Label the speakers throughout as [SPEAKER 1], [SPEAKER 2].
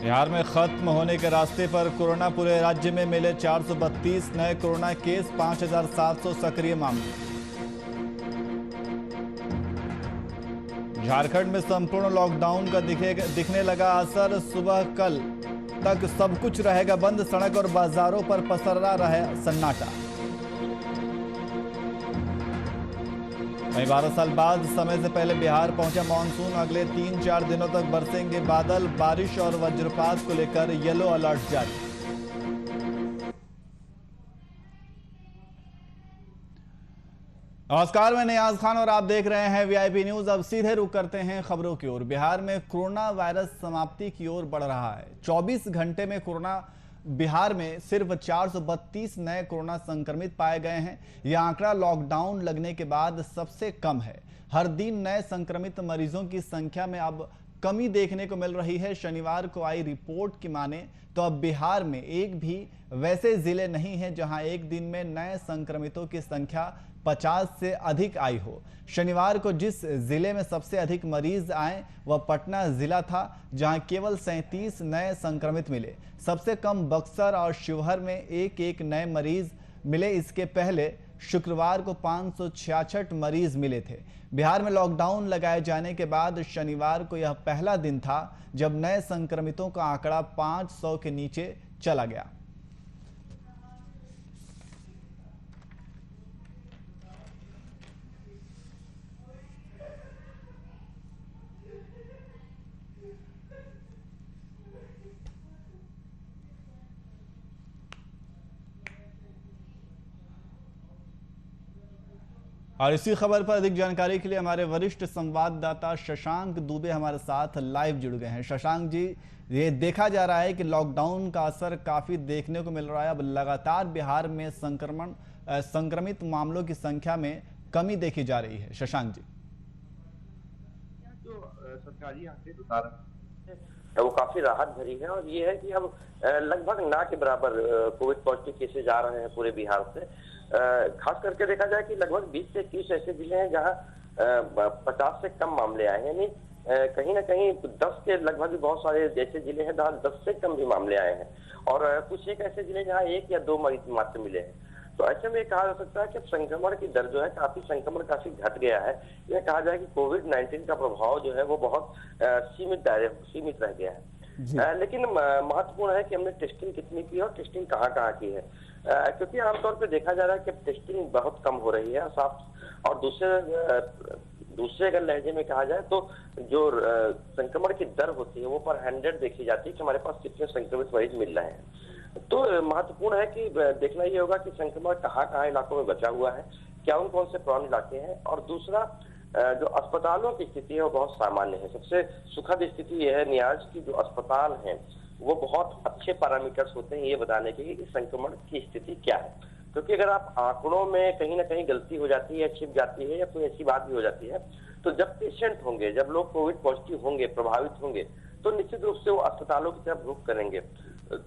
[SPEAKER 1] बिहार में खत्म होने के रास्ते पर कोरोना, पूरे राज्य में मिले 432 नए कोरोना केस, 5,700 सक्रिय मामले। झारखंड में संपूर्ण लॉकडाउन का दिखने लगा असर। सुबह कल तक सब कुछ रहेगा बंद, सड़क और बाजारों पर पसरा रहा सन्नाटा। वहीं 12 साल बाद समय से पहले बिहार पहुंचा मानसून। अगले 3-4 दिनों तक बरसेंगे बादल, बारिश और वज्रपात को लेकर येलो अलर्ट जारी। नमस्कार, मैं नियाज खान और आप देख रहे हैं वीआईपी न्यूज। अब सीधे रुख करते हैं खबरों की ओर। बिहार में कोरोना वायरस समाप्ति की ओर बढ़ रहा है। 24 घंटे में बिहार में सिर्फ 432 नए कोरोना संक्रमित पाए गए हैं। यह आंकड़ा लॉकडाउन लगने के बाद सबसे कम है। हर दिन नए संक्रमित मरीजों की संख्या में अब कमी देखने को मिल रही है। शनिवार को आई रिपोर्ट की माने तो अब बिहार में एक भी वैसे जिले नहीं है जहां एक दिन में नए संक्रमितों की संख्या 50 से अधिक आई हो। शनिवार को जिस जिले में सबसे अधिक मरीज आए वह पटना जिला था, जहां केवल 37 नए संक्रमित मिले। सबसे कम बक्सर और शिवहर में एक नए मरीज मिले। इसके पहले शुक्रवार को 566 मरीज मिले थे। बिहार में लॉकडाउन लगाए जाने के बाद शनिवार को यह पहला दिन था जब नए संक्रमितों का आंकड़ा 500 के नीचे चला गया। और इसी खबर पर अधिक जानकारी के लिए हमारे वरिष्ठ संवाददाता शशांक दुबे हमारे साथ लाइव जुड़ गए हैं। शशांक जी, ये देखा जा रहा है कि लॉकडाउन का असर काफी देखने को मिल रहा है। अब लगातार बिहार में संक्रमित मामलों की संख्या में कमी देखी जा रही है। शशांक जी,
[SPEAKER 2] जो सरकारी आंकड़े बता रहे हैं वो काफी राहत भरी है और ये है कि अब लगभग ना के बराबर कोविड पॉजिटिव केसेज आ रहे हैं पूरे बिहार से। खास करके देखा जाए कि लगभग 20 से 21 ऐसे जिले हैं जहां 50 से कम मामले आए हैं। यानी कहीं ना कहीं 10 के लगभग भी बहुत सारे ऐसे जिले हैं जहां 10 से कम भी मामले आए हैं और कुछ एक ऐसे जिले जहां 1 या 2 मरीज मात्र मिले हैं। तो ऐसे में कहा जा सकता है कि अब संक्रमण की दर जो है संक्रमण काफी घट गया है। यह कहा जाए कि कोविड-19 का प्रभाव जो है वो बहुत सीमित रह गया है। लेकिन महत्वपूर्ण है कि हमने टेस्टिंग कितनी की और टेस्टिंग कहाँ की है, क्योंकि आमतौर पर देखा जा रहा है कि टेस्टिंग बहुत कम हो रही है। साफ और दूसरे अगर लहजे में कहा जाए तो जो संक्रमण की दर होती है वो पर 100 देखी जाती है कि हमारे पास कितने संक्रमित मरीज मिल रहे हैं। तो महत्वपूर्ण है कि देखना ये होगा कि संक्रमण कहाँ इलाकों में बचा हुआ है, क्या कौन से प्रौढ़ इलाके हैं। और दूसरा, जो अस्पतालों की स्थिति है वो बहुत सामान्य है। सबसे सुखद स्थिति यह है नियाज की जो अस्पताल हैं वो बहुत अच्छे पैरामीटर्स होते हैं ये बताने के कि संक्रमण की स्थिति क्या है। क्योंकि अगर आप आंकड़ों में कहीं ना कहीं गलती हो जाती है, छिप जाती है या कोई ऐसी बात भी हो जाती है, तो जब पेशेंट होंगे, जब लोग कोविड पॉजिटिव होंगे, प्रभावित होंगे, तो निश्चित रूप से वो अस्पतालों की तरफ रुख करेंगे।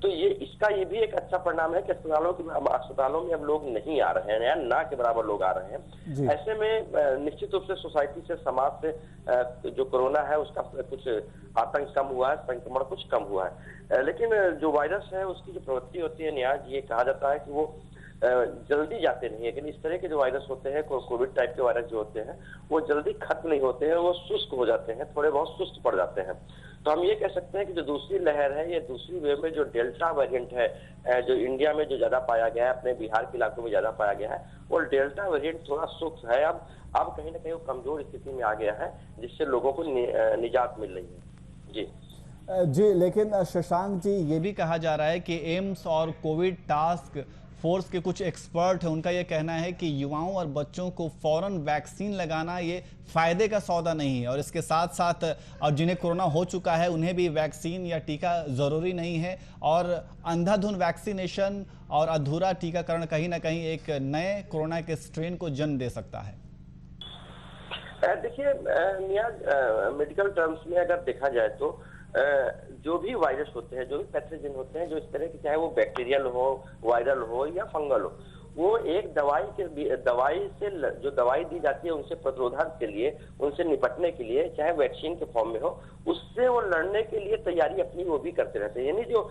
[SPEAKER 2] तो ये भी एक अच्छा परिणाम है कि अस्पतालों में अब लोग नहीं आ रहे हैं या ना के बराबर लोग आ रहे हैं। ऐसे में निश्चित रूप से सोसाइटी से, समाज से जो कोरोना है उसका कुछ आतंक कम हुआ है, संक्रमण कुछ कम हुआ है। लेकिन जो वायरस है उसकी जो प्रवृत्ति होती है नियाज, ये कहा जाता है कि वो जल्दी जाते नहीं है। लेकिन इस तरह के जो वायरस होते हैं, कोविड टाइप के वायरस जो होते हैं, वो जल्दी खत्म नहीं होते हैं, वो सुस्त हो जाते हैं, थोड़े बहुत सुस्त पड़ जाते हैं। तो हम ये कह सकते हैं कि जो दूसरी लहर है, ये दूसरी वेव में जो डेल्टा वेरिएंट है, जो इंडिया में जो ज्यादा पाया गया है, अपने बिहार के इलाकों में ज्यादा पाया गया है, वो डेल्टा वेरिएंट थोड़ा सुस्त है। अब कहीं ना कहीं वो कमजोर स्थिति में आ गया है, जिससे लोगों को निजात मिल रही है।
[SPEAKER 1] जी, लेकिन शशांक जी, ये भी कहा जा रहा है कि एम्स और कोविड टास्क फोर्स के कुछ एक्सपर्ट हैं, उनका यह कहना है कि युवाओं और बच्चों को फौरन वैक्सीन लगाना ये फायदे का सौदा नहीं है। और इसके साथ साथ और जिन्हें कोरोना हो चुका है उन्हें भी वैक्सीन या टीका जरूरी नहीं है। और अंधाधुंध वैक्सीनेशन और अधूरा टीकाकरण कहीं ना कहीं एक नए कोरोना के स्ट्रेन को जन्म दे सकता है।
[SPEAKER 2] देखिए नियाज, मेडिकल टर्म्स में अगर देखा जाए तो जो भी वायरस होते हैं, जो भी पैथोजन होते हैं, जो इस तरह के, चाहे वो बैक्टीरियल हो, वायरल हो या फंगल हो, वो एक दवाई से जो दवाई दी जाती है उनसे प्रतिरोधक के लिए, उनसे निपटने के लिए, चाहे वैक्सीन के फॉर्म में हो, उससे वो लड़ने के लिए तैयारी अपनी वो भी करते रहते हैं। यानी जो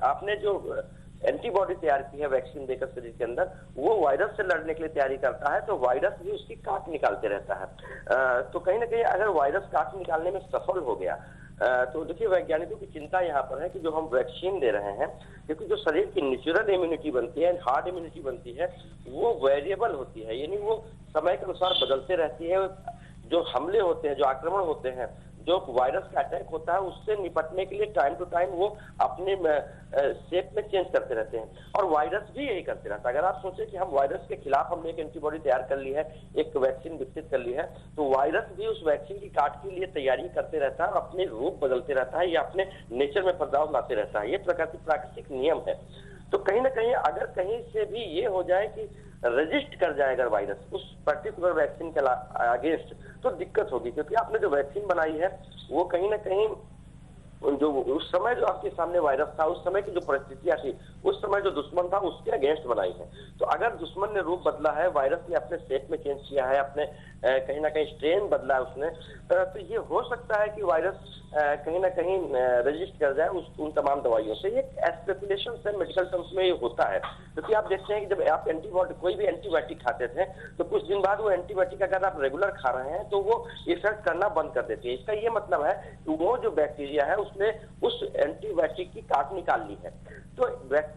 [SPEAKER 2] आपने जो एंटीबॉडी तैयार की है वैक्सीन देकर शरीर के अंदर, वो वायरस से लड़ने के लिए तैयारी करता है, तो वायरस भी उसकी काट निकालते रहता है। तो कहीं ना कहीं अगर वायरस काट निकालने में सफल हो गया, तो देखिए वैज्ञानिकों की चिंता यहाँ पर है कि जो हम वैक्सीन दे रहे हैं, क्योंकि जो शरीर की नेचुरल इम्यूनिटी बनती है, हार्ड इम्यूनिटी बनती है, वो वेरिएबल होती है, यानी वो समय के अनुसार बदलते रहती है। जो हमले होते हैं, जो आक्रमण होते हैं, जो वायरस का अटैक होता है, उससे निपटने के लिए टाइम टू टाइम वो अपने शेप में चेंज करते रहते हैं, और वायरस भी यही करते रहता है। अगर आप सोचें कि हम वायरस के खिलाफ हमने एक एंटीबॉडी तैयार कर ली है, एक वैक्सीन विकसित कर ली है, तो वायरस भी उस वैक्सीन की काट के लिए तैयारी करते रहता है और अपने रूप बदलते रहता है या अपने नेचर में बदलाव लाते रहता है। ये प्राकृतिक नियम है। तो कहीं ना कहीं अगर कहीं से भी ये हो जाए कि रजिस्ट कर जाए अगर वायरस उस पर्टिकुलर वैक्सीन के अगेंस्ट, तो दिक्कत होगी, क्योंकि आपने जो वैक्सीन बनाई है वो कहीं ना कहीं जो उस समय जो आपके सामने वायरस था, उस समय की जो परिस्थितियां थी, उस समय जो दुश्मन था उसके अगेंस्ट बनाई है। तो अगर दुश्मन ने रूप बदला है, वायरस ने अपने शेप में चेंज किया है, अपने कहीं ना कहीं स्ट्रेन बदला है उसने, तो ये हो सकता है कि वायरस कहीं ना कहीं रजिस्ट कर जाए उन तमाम दवाइयों से। ये स्पेकुलेशन है, मेडिकल टर्म्स में ये होता है, क्योंकि आप देखते हैं कि जब आप कोई भी एंटीबायोटिक खाते थे, तो कुछ दिन बाद वो एंटीबायोटिक अगर आप रेगुलर खा रहे हैं तो वो इफेक्ट करना बंद कर देती है। इसका ये मतलब है कि वो जो बैक्टीरिया है उसने उस एंटीबायोटिक की काट निकाल ली है। तो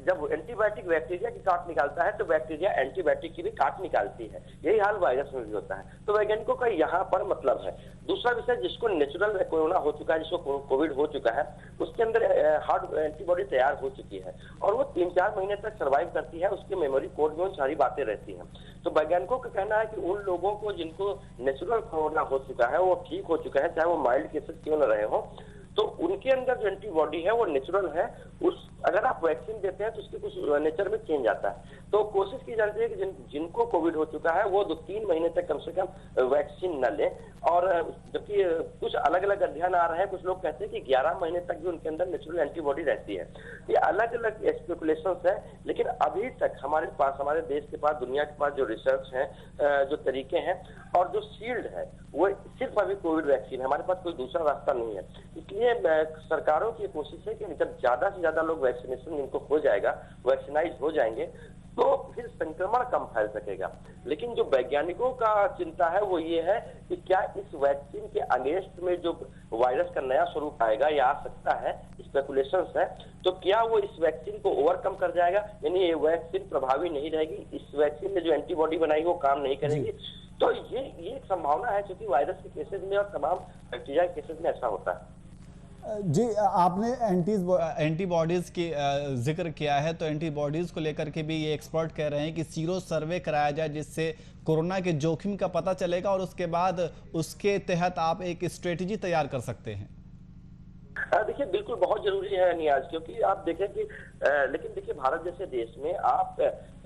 [SPEAKER 2] जब एंटीबायोटिक बैक्टीरिया की काट निकालता है, तो बैक्टीरिया एंटीबायोटिक की भी काट निकालती है। यही हाल वायरस में भी होता है। तो वैज्ञानिकों का यहाँ पर मतलब है। दूसरा विषय, जिसको नेचुरल कोरोना हो चुका है, जिसको कोविड हो चुका है, उसके अंदर हार्ड एंटीबॉडी तैयार हो चुकी है और वो 3-4 महीने तक सर्वाइव करती है, उसके मेमोरी कोड में सारी बातें रहती हैं। तो वैज्ञानिकों का कहना है कि उन लोगों को जिनको नेचुरल कोरोना हो चुका है, वो ठीक हो चुका है, चाहे वो माइल्ड केसेस क्यों न रहे हो, तो उनके अंदर जो एंटीबॉडी है वो नेचुरल है। अगर आप वैक्सीन देते हैं तो उसके कुछ नेचर में चेंज आता है। तो कोशिश की जाती है कि जिनको कोविड हो चुका है वो 2-3 महीने तक कम से कम वैक्सीन न लें। और जबकि कुछ अलग अलग अध्ययन आ रहे हैं, कुछ लोग कहते हैं कि 11 महीने तक भी उनके अंदर नेचुरल एंटीबॉडी रहती है। ये अलग अलग स्पेकुलेशंस है, लेकिन अभी तक हमारे पास, हमारे देश के पास, दुनिया के पास जो रिसर्च है, जो तरीके हैं और जो शील्ड है, वो सिर्फ अभी कोविड वैक्सीन है। हमारे पास कोई दूसरा रास्ता नहीं है। इसलिए सरकारों की कोशिश है कि जब ज्यादा से ज्यादा लोग वैक्सीनेशन जिनको हो जाएगा, वैक्सीनाइज हो जाएंगे, तो फिर संक्रमण कम फैल सकेगा। लेकिन जो वैज्ञानिकों का चिंता है वो ये है कि क्या इस वैक्सीन के अगेंस्ट में जो वायरस का नया स्वरूप आएगा या आ सकता है, स्पेकुलेशंस है, तो क्या वो इस वैक्सीन को ओवरकम कर जाएगा, यानी ये वैक्सीन प्रभावी नहीं रहेगी, इस वैक्सीन ने जो एंटीबॉडी बनाई वो काम नहीं करेगी। तो ये एक संभावना है, क्योंकि वायरस के केसेस में और तमाम बैक्टीरिया के केसेस में ऐसा होता है।
[SPEAKER 1] जी, आपने एंटीबॉडीज की जिक्र किया है, तो एंटीबॉडीज को लेकर के भी ये एक्सपर्ट कह रहे हैं कि सीरो सर्वे कराया जाए, जिससे कोरोना के जोखिम का पता चलेगा और उसके बाद उसके तहत आप एक स्ट्रेटेजी तैयार कर सकते हैं।
[SPEAKER 2] देखिए, बिल्कुल बहुत जरूरी है नियाज, क्योंकि आप देखें कि लेकिन देखिए भारत जैसे देश में आप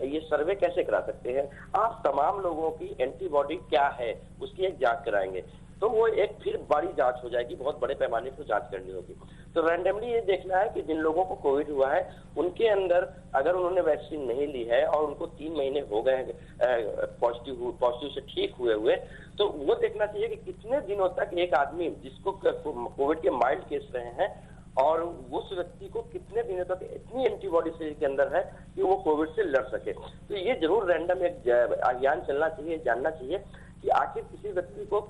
[SPEAKER 2] ये सर्वे कैसे करा सकते हैं? आप तमाम लोगों की एंटीबॉडी क्या है उसकी एक जांच कराएंगे, तो वो एक फिर बड़ी जांच हो जाएगी, बहुत बड़े पैमाने पर जांच करनी होगी। तो रैंडमली ये देखना है कि जिन लोगों को कोविड हुआ है उनके अंदर अगर उन्होंने वैक्सीन नहीं ली है और उनको 3 महीने हो गए पॉजिटिव से ठीक हुए, तो वो देखना चाहिए कि कितने दिनों तक एक आदमी जिसको कोविड के माइल्ड केस रहे हैं और उस व्यक्ति को कितने दिनों तक इतनी एंटीबॉडी शरीर के अंदर है कि वो कोविड से लड़ सके। तो ये जरूर रैंडम एक अभियान चलना चाहिए, जानना चाहिए कि आखिर किसी व्यक्ति को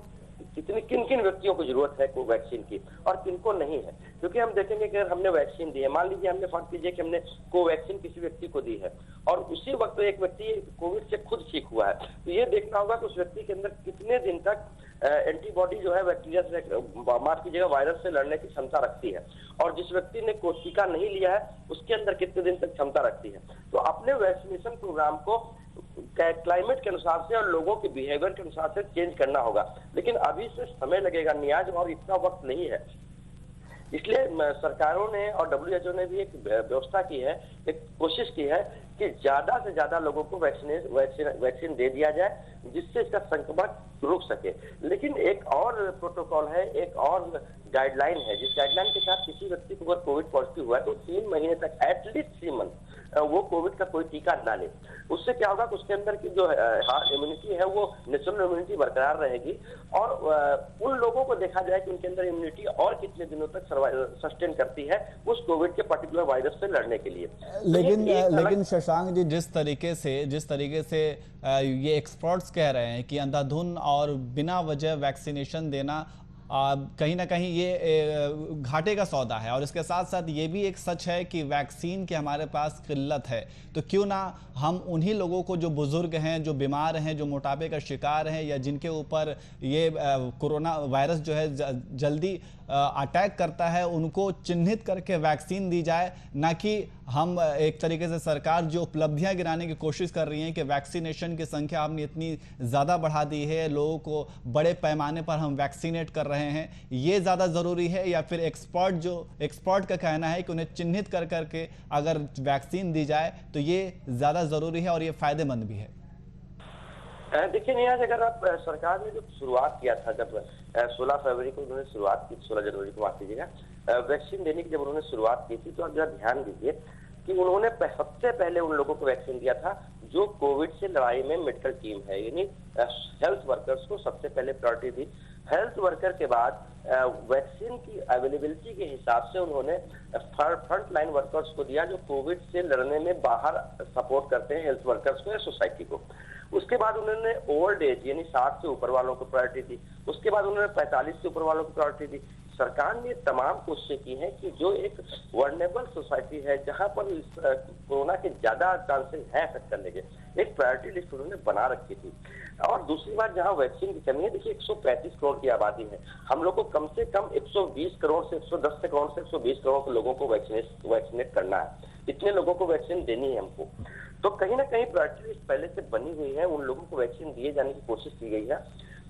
[SPEAKER 2] किन किन व्यक्तियों को जरूरत है कोवैक्सीन की और किनको नहीं है। क्योंकि हम देखेंगे कि अगर हमने वैक्सीन दी है, मान लीजिए हमने फर्क कीजिए कि हमने कोवैक्सीन किसी व्यक्ति को दी है और उसी वक्त एक व्यक्ति कोविड से खुद ठीक हुआ है, तो ये देखना होगा कि उस व्यक्ति के अंदर कितने दिन तक एंटीबॉडी जो है बैक्टीरिया से, माफ कीजिएगा, वायरस से लड़ने की क्षमता रखती है, और जिस व्यक्ति ने टीका नहीं लिया है उसके अंदर कितने दिन तक क्षमता रखती है। तो अपने वैक्सीनेशन प्रोग्राम को क्लाइमेट के अनुसार से और लोगों के बिहेवियर के अनुसार से चेंज करना होगा, लेकिन अभी से समय लगेगा नियाज, और इतना वक्त नहीं है। इसलिए सरकारों ने और WHO ने भी एक व्यवस्था की है, एक कोशिश की है कि ज्यादा से ज्यादा लोगों को वैक्सीन दे दिया जाए, जिससे इसका संक्रमण रुक सके। लेकिन एक और प्रोटोकॉल है, एक और गाइडलाइन है, जिस गाइडलाइन के साथ किसी व्यक्ति को अगर कोविड पॉजिटिव हुआ है तो 3 महीने तक, एटलीस्ट 3 मंथ वो कोविड का कोई टीका ना ले। उससे क्या होगा कि उसके अंदर की जो हार्ड इम्यूनिटी है वो नेचुरल इम्यूनिटी बरकरार रहेगी, और उन लोगों को देखा जाए कि उनके अंदर इम्यूनिटी और कितने दिनों तक सस्टेन करती है उस कोविड के पर्टिकुलर वायरस से लड़ने के लिए।
[SPEAKER 1] लेकिन शशांक जी, जिस तरीके से ये एक्सपर्ट्स कह रहे हैं कि अंधाधुन और बिना वजह वैक्सीनेशन देना कहीं ना कहीं ये घाटे का सौदा है, और इसके साथ साथ ये भी एक सच है कि वैक्सीन की हमारे पास किल्लत है, तो क्यों ना हम उन्हीं लोगों को, जो बुजुर्ग हैं, जो बीमार हैं, जो मोटापे का शिकार हैं, या जिनके ऊपर ये कोरोना वायरस जो है जल्दी अटैक करता है, उनको चिन्हित करके वैक्सीन दी जाए, ना कि हम एक तरीके से सरकार जो उपलब्धियां गिराने की कोशिश कर रही है कि वैक्सीनेशन की संख्या हमने इतनी ज़्यादा बढ़ा दी है, लोगों को बड़े पैमाने पर हम वैक्सीनेट कर रहे हैं, ये ज़्यादा ज़रूरी है, या फिर एक्सपर्ट का कहना है कि उन्हें चिन्हित कर करके अगर वैक्सीन दी जाए तो ये ज़्यादा ज़रूरी है और ये फ़ायदेमंद भी है?
[SPEAKER 2] देखिए नियाज, अगर आप सरकार ने जो शुरुआत किया था, जब 16 फरवरी को उन्होंने शुरुआत की, 16 जनवरी को माफ कीजिएगा, वैक्सीन देने की जब उन्होंने शुरुआत की थी, तो आप जरा ध्यान दीजिए कि उन्होंने सबसे पहले उन लोगों को वैक्सीन दिया था जो कोविड से लड़ाई में मेडिकल टीम है, यानी हेल्थ वर्कर्स को सबसे पहले प्रायोरिटी दी। हेल्थ वर्कर के बाद वैक्सीन की अवेलेबिलिटी के हिसाब से उन्होंने फ्रंट लाइन वर्कर्स को दिया, जो कोविड से लड़ने में बाहर सपोर्ट करते हैं हेल्थ वर्कर्स को या सोसाइटी को। उसके बाद उन्होंने ओल्ड एज यानी 60 से ऊपर वालों को प्रायोरिटी दी। उसके बाद उन्होंने 45 से ऊपर वालों को प्रायोरिटी दी। सरकार ने तमाम कोशिशें की हैं कि जो एक वर्नेबल सोसाइटी है, जहां पर कोरोना के ज्यादा चांसेस है अफेक्ट करने के, एक प्रायोरिटी लिस्ट उन्होंने बना रखी थी। और दूसरी बात, जहां वैक्सीन की कमी है, देखिए 135 करोड़ की आबादी है, हम लोग को कम से कम 120 करोड़ से 110 करोड़ से 120 करोड़ के लोगों को वैक्सीनेट करना है, इतने लोगों को वैक्सीन देनी है हमको। तो कहीं ना कहीं प्रायोरिटी लिस्ट पहले से बनी हुई है, उन लोगों को वैक्सीन दिए जाने की कोशिश की गई है।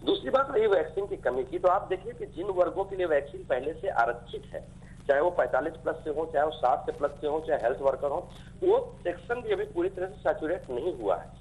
[SPEAKER 2] दूसरी बात रही वैक्सीन की कमी की, तो आप देखिए कि जिन वर्गों के लिए वैक्सीन पहले से आरक्षित है, चाहे वो 45 प्लस से हो, चाहे वो 60 से प्लस से हो, चाहे हेल्थ वर्कर हो, वो सेक्शन भी अभी पूरी तरह से सैचुरेट नहीं हुआ है।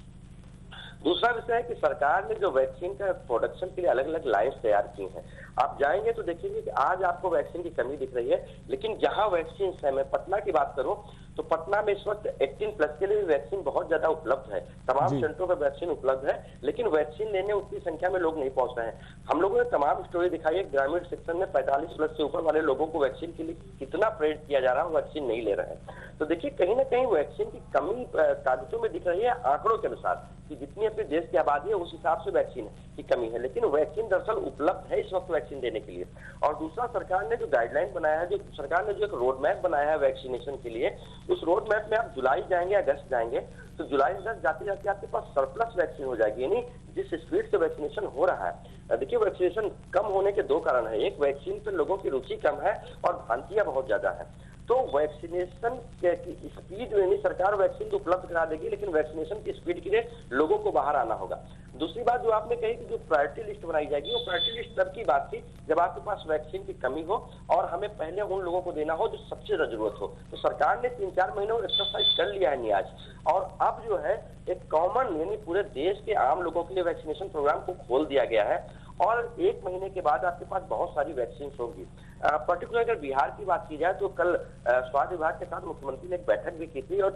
[SPEAKER 2] दूसरा विषय है कि सरकार ने जो वैक्सीन का प्रोडक्शन के लिए अलग अलग लाइन्स तैयार की हैं, आप जाएंगे तो देखेंगे कि आज आपको वैक्सीन की कमी दिख रही है, लेकिन जहां वैक्सीन है, मैं पटना की बात करूं तो पटना में इस वक्त 18 प्लस के लिए वैक्सीन बहुत ज्यादा उपलब्ध है, तमाम सेंटरों पर वैक्सीन उपलब्ध है, लेकिन वैक्सीन लेने उतनी संख्या में लोग नहीं पहुंच रहे हैं। हम लोगों ने तमाम स्टोरी दिखाई है, ग्रामीण सेक्शन में 45 प्लस से ऊपर वाले लोगों को वैक्सीन के लिए कितना प्रेरित किया जा रहा है, वैक्सीन नहीं ले रहे हैं। तो देखिए कहीं ना कहीं वैक्सीन की कमी कागजों में दिख रही है, आंकड़ों के अनुसार कि जितनी अपने देश की आबादी है उस हिसाब से वैक्सीन की कमी है, लेकिन वैक्सीन दरअसल उपलब्ध है इस वक्त वैक्सीन देने के लिए। और दूसरा, सरकार ने जो गाइडलाइन बनाया है, जो सरकार ने जो एक रोड मैप बनाया है वैक्सीनेशन के लिए, उस रोड मैप में आप जुलाई जाएंगे, अगस्त जाएंगे, तो जुलाई अगस्त जाते जाते आपके पास सरप्लस वैक्सीन हो जाएगी, यानी जिस स्पीड से वैक्सीनेशन हो रहा है। देखिए वैक्सीनेशन कम होने के दो कारण है, एक वैक्सीन पर लोगों की रुचि कम है और भ्रांतियां बहुत ज्यादा है। तो वैक्सीनेशन की स्पीड, यानी सरकार वैक्सीन तो उपलब्ध करा देगी, लेकिन वैक्सीनेशन की स्पीड के लिए लोगों को बाहर आना होगा। दूसरी बात जो आपने कही कि जो प्रायोरिटी लिस्ट बनाई जाएगी, वो प्रायोरिटी लिस्ट तब की बात थी जब आपके पास वैक्सीन की कमी हो और हमें पहले उन लोगों को देना हो जो सबसे ज्यादा जरूरत हो। तो सरकार ने 3-4 महीनों एक्सरसाइज कर लिया है नियाज, और अब जो है एक कॉमन, यानी पूरे देश के आम लोगों के लिए वैक्सीनेशन प्रोग्राम को खोल दिया गया है, और 1 महीने के बाद आपके पास बहुत सारी वैक्सीन होगी। पर्टिकुलर अगर बिहार की बात की जाए तो कल स्वास्थ्य विभाग के साथ मुख्यमंत्री ने एक बैठक भी की थी और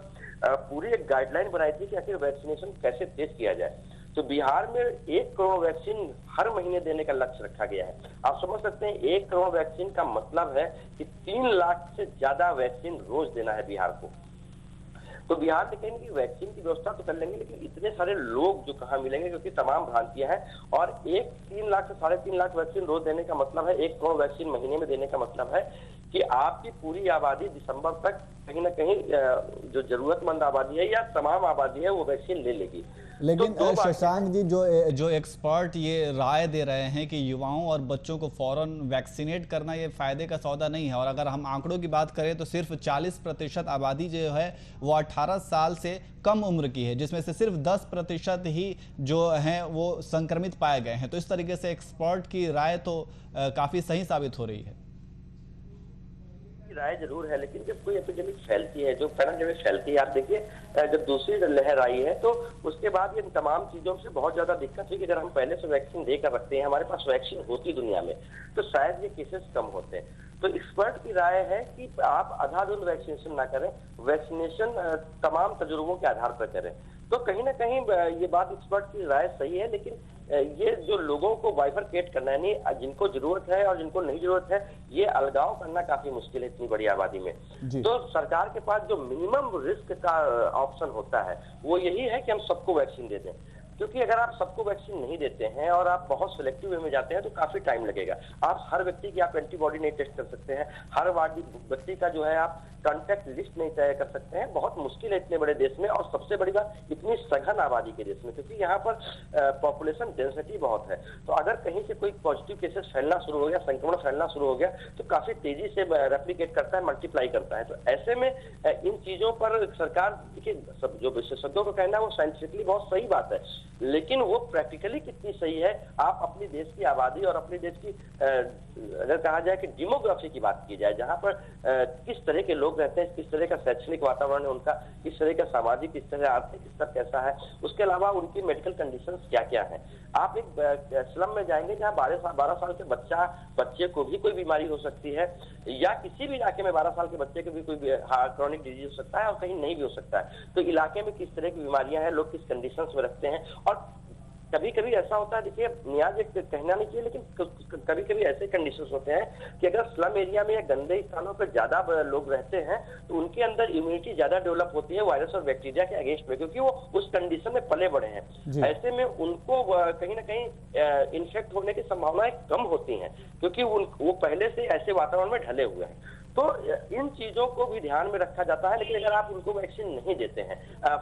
[SPEAKER 2] पूरी एक गाइडलाइन बनाई थी कि आखिर वैक्सीनेशन कैसे तेज किया जाए। तो बिहार में 1 करोड़ वैक्सीन हर महीने देने का लक्ष्य रखा गया है। आप समझ सकते हैं 1 करोड़ वैक्सीन का मतलब है कि 3 लाख से ज्यादा वैक्सीन रोज देना है बिहार को। तो बिहार में कहेंगे कि वैक्सीन की व्यवस्था तो कर लेंगे, लेकिन इतने सारे लोग जो कहाँ मिलेंगे, क्योंकि तमाम भ्रांतियां हैं। और 3 लाख से 3.5 लाख वैक्सीन रोज देने का मतलब है, 1 करोड़ वैक्सीन महीने में देने का मतलब है कि आपकी पूरी आबादी दिसंबर तक कहीं ना कहीं जो जरूरतमंद आबादी है या तमाम आबादी है वो वैक्सीन ले लेगी।
[SPEAKER 1] लेकिन तो शशांक जी, जो एक्सपर्ट ये राय दे रहे हैं कि युवाओं और बच्चों को फौरन वैक्सीनेट करना ये फायदे का सौदा नहीं है, और अगर हम आंकड़ों की बात करें तो सिर्फ 40% आबादी जो है वो 18 साल से कम उम्र की है, जिसमें से सिर्फ 10% ही जो हैं वो संक्रमित पाए गए हैं। तो इस तरीके से एक्सपर्ट की राय तो काफी सही साबित हो रही है।
[SPEAKER 2] राय जरूर है, लेकिन जब कोई एपिडेमिक फैलती है, जो पैराडेमिक फैलती है, आप देखिए जब दूसरी लहर आई है तो उसके बाद ये तमाम चीजों से बहुत ज्यादा दिक्कत हुई कि अगर हम पहले से वैक्सीन देकर रखते हैं, हमारे पास वैक्सीन होती दुनिया में, तो शायद ये केसेस कम होते हैं। तो एक्सपर्ट की राय है कि आप अंधाधुंध वैक्सीनेशन ना करें, वैक्सीनेशन तमाम तजुर्बों के आधार पर करें। तो कहीं ना कहीं ये बात एक्सपर्ट की राय सही है, लेकिन ये जो लोगों को बाइफरकेट करना, यानी जिनको जरूरत है और जिनको नहीं जरूरत है, ये अलगाव करना काफी मुश्किल है इतनी बड़ी आबादी में। तो सरकार के पास जो मिनिमम रिस्क का ऑप्शन होता है वो यही है कि हम सबको वैक्सीन दे दें, क्योंकि अगर आप सबको वैक्सीन नहीं देते हैं और आप बहुत सिलेक्टिव वे में जाते हैं तो काफी टाइम लगेगा। आप हर व्यक्ति की आप एंटीबॉडी नहीं टेस्ट कर सकते हैं, हर व्यक्ति का जो है आप कॉन्टैक्ट लिस्ट नहीं तय कर सकते हैं, बहुत मुश्किल है इतने बड़े देश में, और सबसे बड़ी बात इतनी सघन आबादी के देश में, क्योंकि यहाँ पर पॉपुलेशन डेंसिटी बहुत है। तो अगर कहीं से कोई पॉजिटिव केसेस फैलना शुरू हो गया, संक्रमण फैलना शुरू हो गया, तो काफी तेजी से रेप्लिकेट करता है, मल्टीप्लाई करता है। तो ऐसे में इन चीजों पर सरकार, देखिए जो विशेषज्ञों का कहना है वो साइंटिफिकली बहुत सही बात है, लेकिन वो प्रैक्टिकली कितनी सही है, आप अपने देश की आबादी और अपने देश की अगर कहा जाए कि डेमोग्राफी की बात की जाए, जहां पर किस तरह के लोग रहते हैं, किस तरह का शैक्षणिक वातावरण है उनका, किस तरह का सामाजिक स्तर है, आर्थिक स्तर कैसा है, उसके अलावा उनकी मेडिकल कंडीशंस क्या क्या है। आप एक स्लम में जाएंगे जहाँ 12 साल के बच्चे को भी कोई बीमारी हो सकती है, या किसी भी इलाके में 12 साल के बच्चे को भी कोई क्रॉनिक डिजीज हो सकता है और कहीं नहीं भी हो सकता है। तो इलाके में किस तरह की बीमारियां हैं, लोग किस कंडीशंस में रखते हैं, और कभी कभी ऐसा होता है, देखिए नियाज एक कहना नहीं चाहिए, लेकिन कभी कभी ऐसे कंडीशंस होते हैं कि अगर स्लम एरिया में या गंदे स्थानों पर ज्यादा लोग रहते हैं तो उनके अंदर इम्यूनिटी ज्यादा डेवलप होती है वायरस और बैक्टीरिया के अगेंस्ट में, क्योंकि वो उस कंडीशन में पले बड़े हैं। ऐसे में उनको कहीं ना कहीं इन्फेक्ट होने की संभावनाएं कम होती हैं, क्योंकि वो पहले से ऐसे वातावरण में ढले हुए हैं। तो इन चीजों को भी ध्यान में रखा जाता है। लेकिन अगर आप उनको वैक्सीन नहीं देते हैं,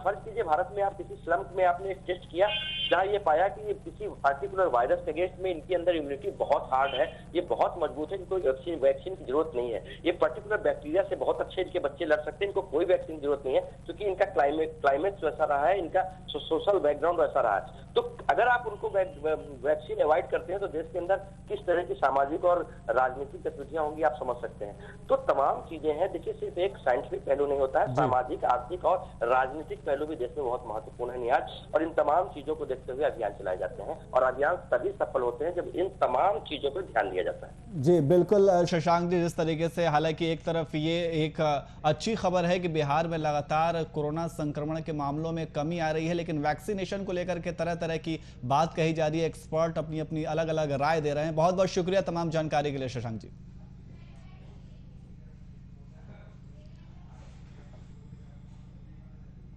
[SPEAKER 2] फर्ज कीजिए भारत में आप किसी स्लम में आपने एक टेस्ट किया जहाँ ये पाया कि ये किसी पार्टिकुलर वायरस के अगेंस्ट में इनके अंदर इम्यूनिटी बहुत हार्ड है, ये बहुत मजबूत है, कोई वैक्सीन की जरूरत नहीं है, ये पर्टिकुलर बैक्टीरिया से बहुत अच्छे इनके बच्चे लड़ सकते हैं, इनको कोई वैक्सीन की जरूरत नहीं है, क्योंकि इनका क्लाइमेट वैसा रहा है, इनका सोशल बैकग्राउंड वैसा रहा है। तो अगर आप उनको वैक्सीन अवॉइड करते हैं तो देश के अंदर किस तरह की सामाजिक और राजनीतिक गतिविधियां होंगी आप समझ सकते हैं। तो तमाम चीजें हैं, देखिए सिर्फ एक साइंटिफिक पहलू नहीं होता है, सामाजिक, आर्थिक और राजनीतिक पहलू भी देश में बहुत महत्वपूर्ण है नियाज, और इन तमाम चीजों को देखते हुए अभियान चलाए जाते हैं, और अभियान तभी सफल होते हैं जब इन तमाम चीजों पर ध्यान दिया जाता है।
[SPEAKER 1] जी बिल्कुल शशांक जी, जिस तरीके से हालांकि एक तरफ ये एक अच्छी खबर है कि बिहार में लगातार कोरोना संक्रमण के मामलों में कमी आ रही है, लेकिन वैक्सीनेशन को लेकर के तरह तरह की बात कही जा रही है, एक्सपर्ट अपनी अपनी अलग अलग राय दे रहे हैं। बहुत बहुत शुक्रिया तमाम जानकारी के लिए शशांक जी।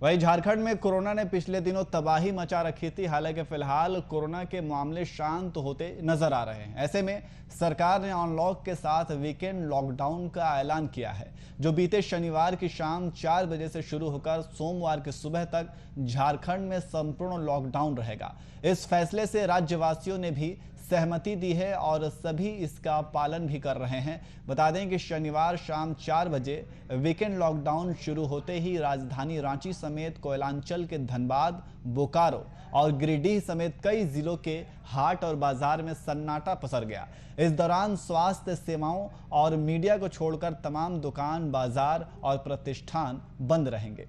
[SPEAKER 1] वहीं झारखंड में कोरोना ने पिछले दिनों तबाही मचा रखी थी, हालांकि फिलहाल कोरोना के मामले शांत होते नजर आ रहे हैं। ऐसे में सरकार ने अनलॉक के साथ वीकेंड लॉकडाउन का ऐलान किया है, जो बीते शनिवार की शाम 4 बजे से शुरू होकर सोमवार की सुबह तक झारखंड में संपूर्ण लॉकडाउन रहेगा। इस फैसले से राज्यवासियों ने भी सहमति दी है और सभी इसका पालन भी कर रहे हैं। बता दें कि शनिवार शाम 4 बजे वीकेंड लॉकडाउन शुरू होते ही राजधानी रांची समेत कोयलांचल के धनबाद, बोकारो और गिरिडीह समेत कई जिलों के हाट और बाजार में सन्नाटा पसर गया। इस दौरान स्वास्थ्य सेवाओं और मीडिया को छोड़कर तमाम दुकान, बाजार और प्रतिष्ठान बंद रहेंगे।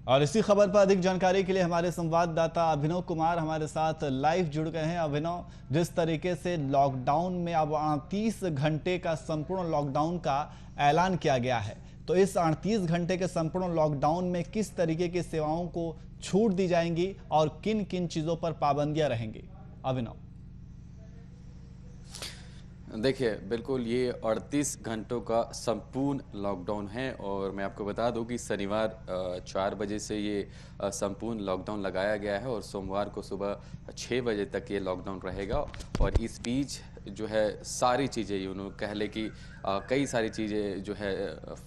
[SPEAKER 1] और इसी खबर पर अधिक जानकारी के लिए हमारे संवाददाता अभिनव कुमार हमारे साथ लाइव जुड़ गए हैं। अभिनव, जिस तरीके से लॉकडाउन में अब 38 घंटे का संपूर्ण लॉकडाउन का ऐलान किया गया है, तो इस 38 घंटे के संपूर्ण लॉकडाउन में किस तरीके की सेवाओं को छूट दी जाएंगी और किन किन चीजों पर पाबंदियां रहेंगी? अभिनव,
[SPEAKER 3] देखिए बिल्कुल ये 38 घंटों का संपूर्ण लॉकडाउन है, और मैं आपको बता दूं कि शनिवार 4 बजे से ये संपूर्ण लॉकडाउन लगाया गया है और सोमवार को सुबह 6 बजे तक ये लॉकडाउन रहेगा। और इस बीच जो है सारी चीज़ें यूँ कह ले कि कई सारी चीज़ें जो है,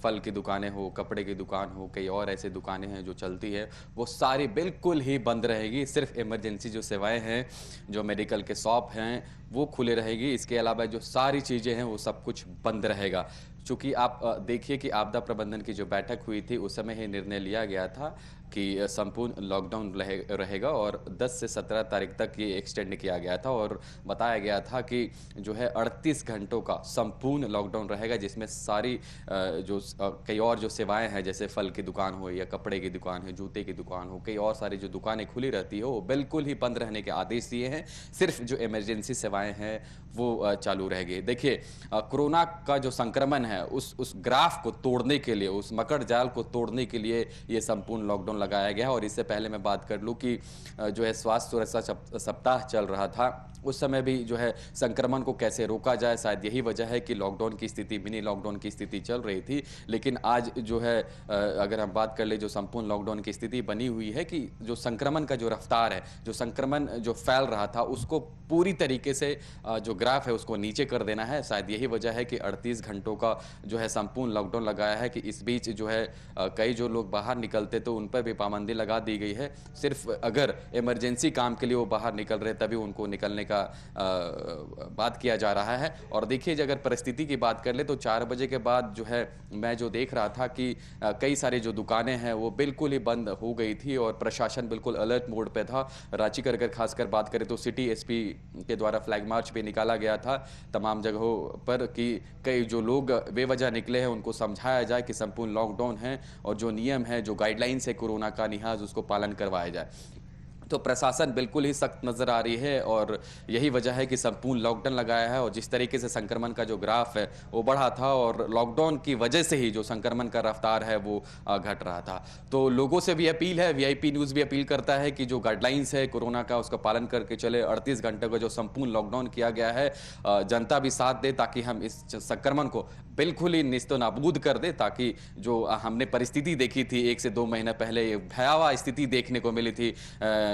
[SPEAKER 3] फल की दुकानें हो, कपड़े की दुकान हो, कई और ऐसे दुकानें हैं जो चलती है, वो सारी बिल्कुल ही बंद रहेगी। सिर्फ इमरजेंसी जो सेवाएं हैं, जो मेडिकल के शॉप हैं, वो खुले रहेगी। इसके अलावा जो सारी चीज़ें हैं वो सब कुछ बंद रहेगा। चूँकि आप देखिए कि आपदा प्रबंधन की जो बैठक हुई थी उस समय ही निर्णय लिया गया था कि संपूर्ण लॉकडाउन रहेगा और 10 से 17 तारीख तक ये एक्सटेंड किया गया था और बताया गया था कि जो है 38 घंटों का संपूर्ण लॉकडाउन रहेगा, जिसमें सारी कई और जो सेवाएं हैं, जैसे फल की दुकान हो या कपड़े की दुकान है, जूते की दुकान हो, कई और सारी जो दुकानें खुली रहती है वो बिल्कुल ही बंद रहने के आदेश दिए हैं। सिर्फ जो इमरजेंसी सेवाएं हैं वो चालू रहेगी। देखिए, कोरोना का जो संक्रमण है उस ग्राफ को तोड़ने के लिए, उस मकड़ जाल को तोड़ने के लिए ये संपूर्ण लॉकडाउन लगाया गया है। और इससे पहले मैं बात कर लूँ कि जो है स्वास्थ्य सुरक्षा सप्ताह चल रहा था, उस समय भी जो है संक्रमण को कैसे रोका जाए, शायद यही वजह है कि लॉकडाउन की स्थिति, मिनी लॉकडाउन की स्थिति चल रही थी। लेकिन आज जो है अगर हम बात कर ले, जो संपूर्ण लॉकडाउन की स्थिति बनी हुई है कि जो संक्रमण का जो रफ्तार है, जो संक्रमण जो फैल रहा था उसको पूरी तरीके से जो ग्राफ है उसको नीचे कर देना है। शायद यही वजह है कि 38 घंटों का जो है संपूर्ण लॉकडाउन लगाया है कि इस बीच जो है कई जो लोग बाहर निकलते तो उन पर भी पाबंदी लगा दी गई है। सिर्फ अगर इमरजेंसी काम के लिए वो बाहर निकल रहे तभी उनको निकलने का बात किया जा रहा है। और देखिए, अगर परिस्थिति की बात कर ले तो 4 बजे के बाद जो है मैं जो देख रहा था कि कई सारी जो दुकानें हैं वो बिल्कुल ही बंद हो गई थी और प्रशासन बिल्कुल अलर्ट मोड पे था। रांची कर खासकर बात करें तो सिटी एसपी के द्वारा फ्लैग मार्च भी निकाला गया था तमाम जगहों पर कि कई जो लोग बेवजह निकले हैं उनको समझाया जाए कि संपूर्ण लॉकडाउन है और जो नियम है, जो गाइडलाइंस है कोरोना का निहाज, उसको पालन करवाया जाए। तो प्रशासन बिल्कुल ही सख्त नजर आ रही है और यही वजह है कि संपूर्ण लॉकडाउन लगाया है। और जिस तरीके से संक्रमण का जो ग्राफ है वो बढ़ा था और लॉकडाउन की वजह से ही जो संक्रमण का रफ्तार है वो घट रहा था। तो लोगों से भी अपील है, वीआईपी न्यूज़ भी अपील करता है कि जो गाइडलाइंस है कोरोना का उसका पालन करके चले। 38 घंटे का जो संपूर्ण लॉकडाउन किया गया है, जनता भी साथ दे ताकि हम इस संक्रमण को बिल्कुल ही निस्तो नाबूद कर दे, ताकि जो हमने परिस्थिति देखी थी 1 से 2 महीने पहले, भयावह स्थिति देखने को मिली थी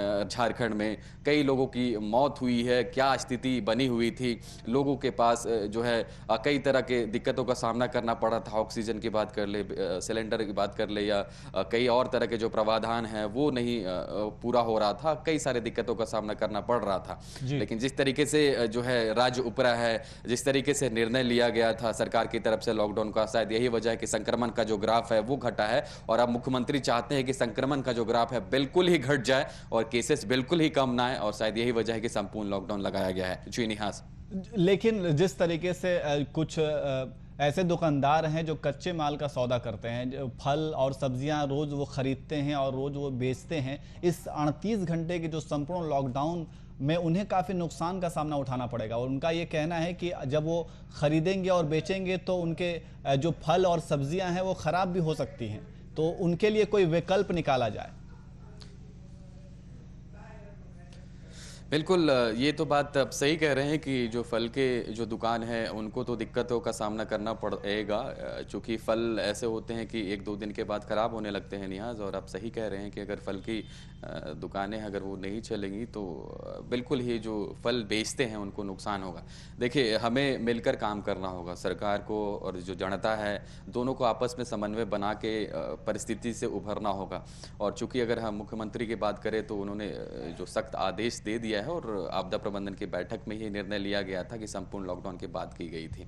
[SPEAKER 3] झारखंड में, कई लोगों की मौत हुई है, क्या स्थिति बनी हुई थी, लोगों के पास जो है कई तरह के दिक्कतों का सामना करना पड़ा था। ऑक्सीजन की बात कर ले, सिलेंडर की बात कर ले या कई और तरह के जो प्रावधान हैं वो नहीं पूरा हो रहा था, कई सारे दिक्कतों का सामना करना पड़ रहा था। लेकिन जिस तरीके से जो है राज्य उपरा है, जिस तरीके से निर्णय लिया गया था सरकार की तरफ से लॉकडाउन का, शायद यही वजह है कि संक्रमण का जो ग्राफ है वो घटा है। और अब मुख्यमंत्री चाहते हैं कि संक्रमण का जो ग्राफ है बिल्कुल ही घट जाए और केसेस बिल्कुल ही कम ना आए, और शायद यही वजह है कि संपूर्ण लॉकडाउन लगाया गया है। जी निहास।
[SPEAKER 1] लेकिन जिस तरीके से कुछ ऐसे दुकानदार हैं जो कच्चे माल का सौदा करते हैं, जो फल और सब्जियां रोज वो खरीदते हैं और रोज वो बेचते हैं, इस 38 घंटे के जो संपूर्ण लॉकडाउन में उन्हें काफ़ी नुकसान का सामना उठाना पड़ेगा। और उनका ये कहना है कि जब वो खरीदेंगे और बेचेंगे तो उनके जो फल और सब्जियां हैं वो ख़राब भी हो सकती हैं, तो उनके लिए कोई विकल्प निकाला जाए।
[SPEAKER 3] बिल्कुल, ये तो बात आप सही कह रहे हैं कि जो फल के जो दुकान है उनको तो दिक्कतों का सामना करना पड़ेगा, चूँकि फल ऐसे होते हैं कि 1-2 दिन के बाद ख़राब होने लगते हैं नियाज़। और आप सही कह रहे हैं कि अगर फल की दुकानें अगर वो नहीं चलेंगी तो बिल्कुल ही जो फल बेचते हैं उनको नुकसान होगा। देखिए, हमें मिलकर काम करना होगा, सरकार को और जो जनता है दोनों को आपस में समन्वय बना के परिस्थिति से उभरना होगा। और चूँकि अगर हम मुख्यमंत्री की बात करें तो उन्होंने जो सख्त आदेश दे दिया है और आपदा प्रबंधन की बैठक में ही निर्णय लिया गया था कि संपूर्ण लॉकडाउन की बात की गई थी।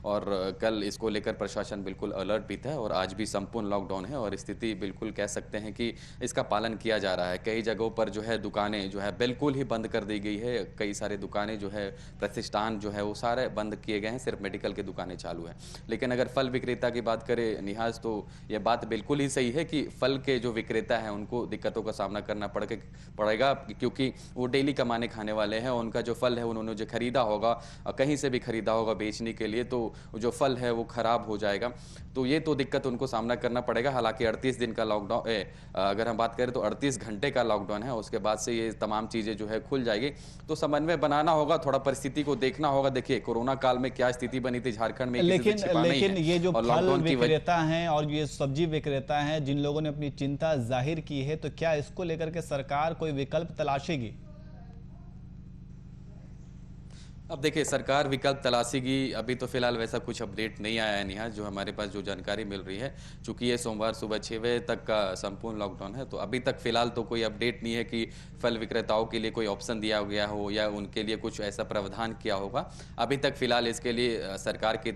[SPEAKER 3] और कल इसको लेकर प्रशासन बिल्कुल अलर्ट भी था और आज भी संपूर्ण लॉकडाउन है और स्थिति बिल्कुल कह सकते हैं कि इसका पालन किया जा रहा है। कई जगहों पर जो है दुकानें जो है बिल्कुल ही बंद कर दी गई है, कई सारे दुकानें जो है प्रतिष्ठान जो है वो सारे बंद किए गए हैं, सिर्फ मेडिकल की दुकानें चालू हैं। लेकिन अगर फल विक्रेता की बात करें निहाज, तो यह बात बिल्कुल ही सही है कि फल के जो विक्रेता हैं उनको दिक्कतों का सामना करना पड़ेगा, क्योंकि वो डेली कमाने खाने वाले हैं। उनका जो फल है उन्होंने जो खरीदा होगा, कहीं से भी खरीदा होगा बेचने के लिए, तो जो फल है वो खराब हो जाएगा। तो ये तो दिक्कत उनको सामना करना पड़ेगा। हालांकि 38 दिन का लॉकडाउन अगर हम बात करें तो 38 घंटे का लॉकडाउन है, उसके बाद से ये तमाम चीज़ें जो है खुल जाएगी। तो समन्वय बनाना होगा, थोड़ा परिस्थिति को देखना होगा। देखिए, कोरोना काल में क्या स्थिति बनी थी झारखंड में,
[SPEAKER 1] लेकिन ये जो फल विक्रेता हैं और ये सब्जी विक्रेता हैं जिन लोगों ने अपनी चिंता जाहिर की है, तो क्या इसको लेकर के सरकार कोई विकल्प तलाशेगी?
[SPEAKER 3] अब देखिए, सरकार विकल्प तलाशेगी, अभी तो फिलहाल वैसा कुछ अपडेट नहीं आया है निहाज, जो हमारे पास जो जानकारी मिल रही है। चूंकि ये सोमवार सुबह 6 बजे तक का संपूर्ण लॉकडाउन है, तो अभी तक फिलहाल तो कोई अपडेट नहीं है कि फल विक्रेताओं के लिए कोई ऑप्शन दिया गया हो या उनके लिए कुछ ऐसा प्रावधान किया होगा। अभी तक फिलहाल इसके लिए सरकार की